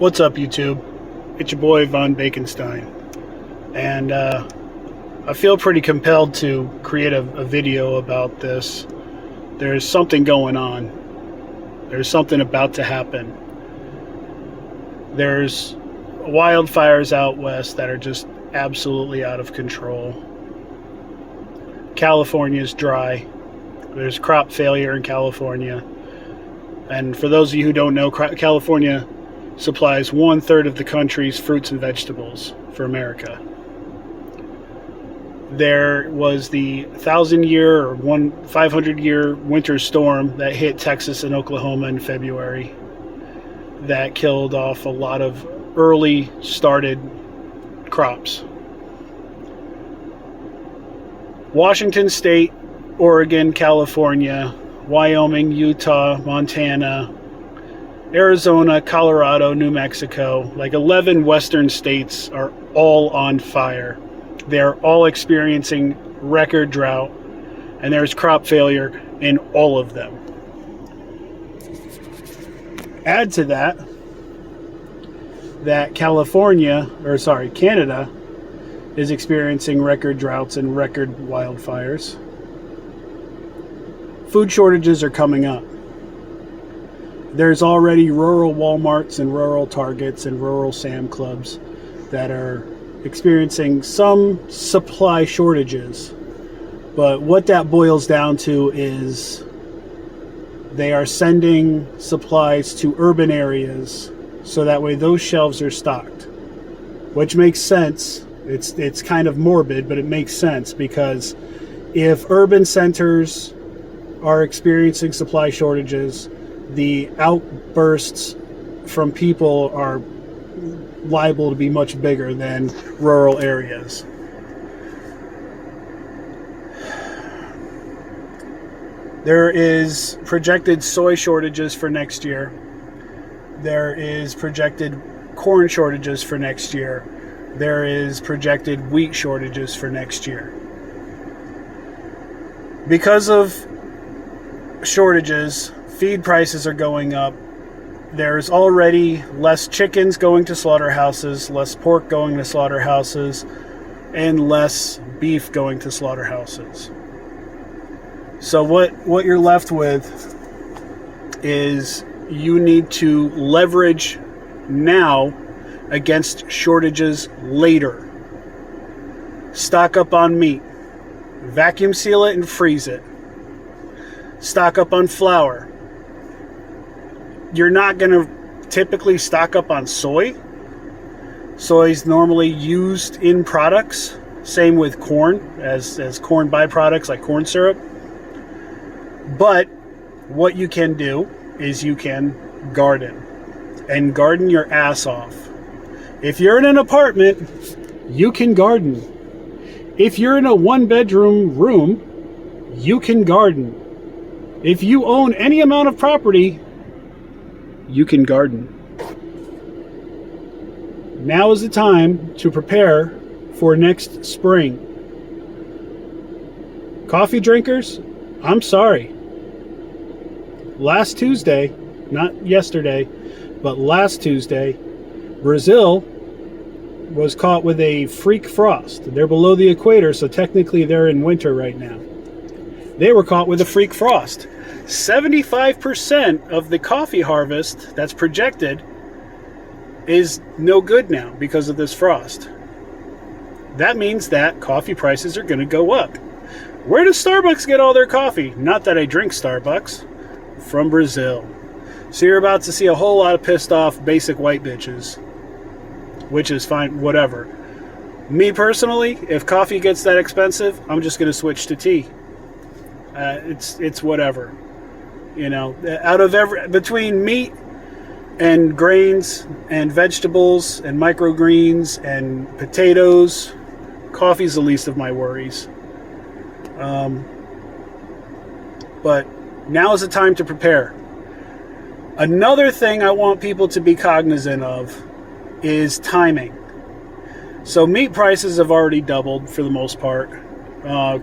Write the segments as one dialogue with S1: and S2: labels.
S1: What's up, YouTube? It's your boy Von Baconstein, and I feel pretty compelled to create a video about this. There's something going on. There's something about to happen. There's wildfires out west that are just absolutely out of control. California's dry. There's crop failure in California. And for those of you who don't know, California supplies 1/3 of the country's fruits and vegetables for America. There was the 1,000-year or 500-year winter storm that hit Texas and Oklahoma in February that killed off a lot of early started crops. Washington State, Oregon, California, Wyoming, Utah, Montana, Arizona, Colorado, New Mexico, like 11 western states are all on fire. They're all experiencing record drought, and there's crop failure in all of them. Add to that Canada is experiencing record droughts and record wildfires. Food shortages are coming up. There's already rural Walmarts and rural Targets and rural Sam Clubs that are experiencing some supply shortages. But what that boils down to is they are sending supplies to urban areas so that way those shelves are stocked. Which makes sense. It's kind of morbid, but it makes sense because if urban centers are experiencing supply shortages, the outbursts from people are liable to be much bigger than rural areas. There is projected soy shortages for next year. There is projected corn shortages for next year. There is projected wheat shortages for next year. Because of shortages, feed prices are going up. There's already less chickens going to slaughterhouses, less pork going to slaughterhouses, and less beef going to slaughterhouses. So what you're left with is you need to leverage now against shortages later. Stock up on meat. Vacuum seal it and freeze it. Stock up on flour. You're not going to typically stock up on soy. Soy is normally used in products. Same with corn, as corn byproducts like corn syrup. But what you can do is you can garden. And garden your ass off. If you're in an apartment, you can garden. If you're in a one-bedroom room, you can garden. If you own any amount of property, you can garden. Now is the time to prepare for next spring. Coffee drinkers, I'm sorry. Last Tuesday, not yesterday, but last Tuesday, Brazil was caught with a freak frost. They're below the equator, so technically they're in winter right now. They were caught with a freak frost. 75% of the coffee harvest that's projected is no good now because of this frost. That means that coffee prices are going to go up. Where does Starbucks get all their coffee? Not that I drink Starbucks. From Brazil. So you're about to see a whole lot of pissed off basic white bitches. Which is fine, whatever. Me personally, if coffee gets that expensive, I'm just going to switch to tea. It's whatever. You know, between meat and grains and vegetables and microgreens and potatoes, coffee's the least of my worries. But now is the time to prepare. Another thing I want people to be cognizant of is timing. So meat prices have already doubled for the most part.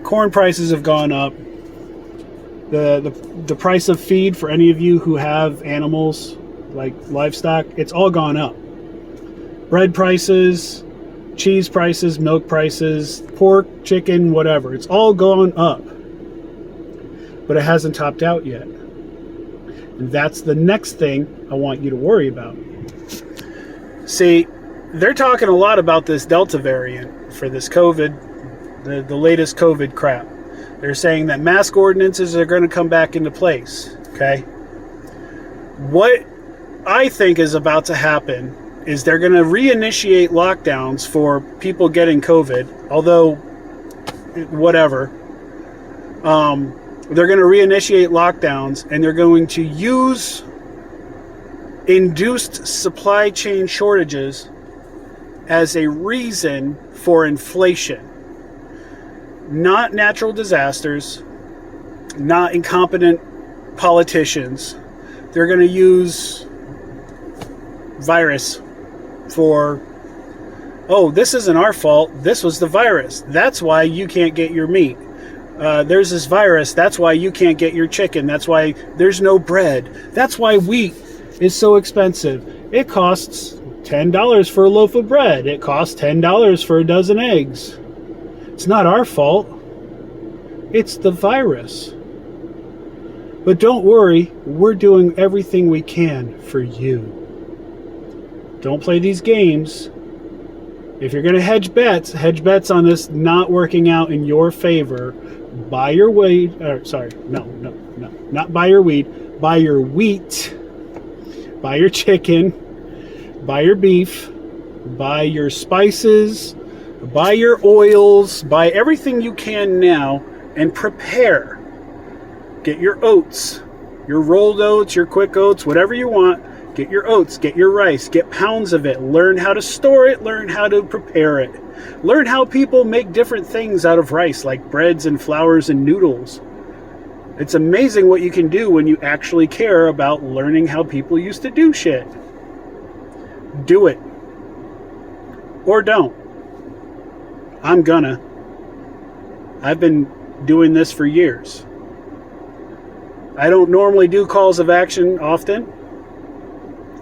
S1: Corn prices have gone up. The price of feed for any of you who have animals like livestock, it's all gone up. bread prices, cheese prices, milk prices, pork, chicken, whatever. It's all gone up. But it hasn't topped out yet. And that's the next thing I want you to worry about. See, they're talking a lot about this Delta variant for this COVID, the latest COVID crap. They're saying that mask ordinances are going to come back into place, okay? What I think is about to happen is they're going to reinitiate lockdowns for people getting COVID, although, whatever. They're going to reinitiate lockdowns, and they're going to use induced supply chain shortages as a reason for inflation. Not natural disasters, not incompetent politicians. They're going to use virus for, oh, this isn't our fault. This was the virus. That's why you can't get your meat. There's this virus. That's why you can't get your chicken. That's why there's no bread. That's why wheat is so expensive. It costs $10 for a loaf of bread. It costs $10 for a dozen eggs. It's not our fault. It's the virus. But don't worry, we're doing everything we can for you. Don't play these games. If you're going to hedge bets on this not working out in your favor. Buy your weed. Not buy your weed. Buy your wheat. Buy your chicken. Buy your beef. Buy your spices. Buy your oils. Buy everything you can now and prepare. Get your oats. Your rolled oats, your quick oats, whatever you want. Get your oats, get your rice, get pounds of it. Learn how to store it, learn how to prepare it. Learn how people make different things out of rice, like breads and flours and noodles. It's amazing what you can do when you actually care about learning how people used to do shit. Do it. Or don't. I'm gonna. I've been doing this for years. I don't normally do calls of action often.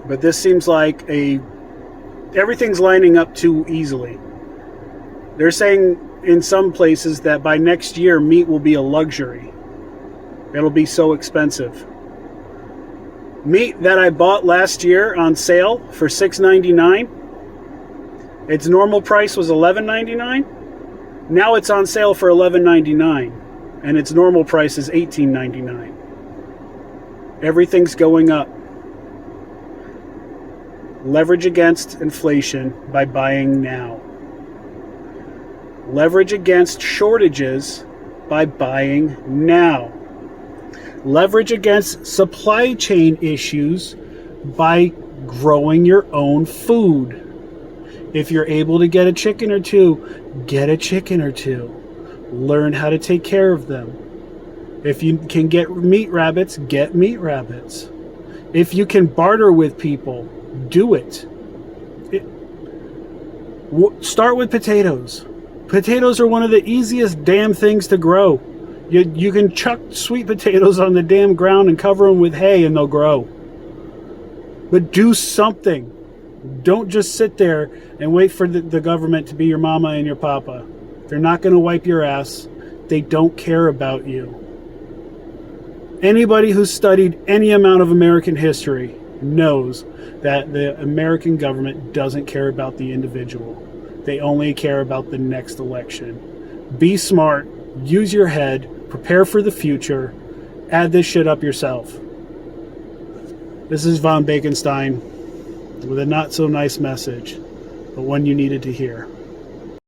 S1: But this seems like everything's lining up too easily. They're saying in some places that by next year, meat will be a luxury. It'll be so expensive. Meat that I bought last year on sale for $6.99, its normal price was $11.99. Now it's on sale for $11.99, and its normal price is $18.99. Everything's going up. Leverage against inflation by buying now. Leverage against shortages by buying now. Leverage against supply chain issues by growing your own food. If you're able to get a chicken or two, get a chicken or two. Learn how to take care of them. If you can get meat rabbits, get meat rabbits. If you can barter with people, do it. Start with potatoes. Potatoes are one of the easiest damn things to grow. You can chuck sweet potatoes on the damn ground and cover them with hay and they'll grow. But do something. Don't just sit there and wait for the government to be your mama and your papa. They're not going to wipe your ass. They don't care about you. Anybody who's studied any amount of American history knows that the American government doesn't care about the individual. They only care about the next election. Be smart, use your head, prepare for the future, add this shit up yourself. This is Von Bakenstein with a not so nice message, but one you needed to hear.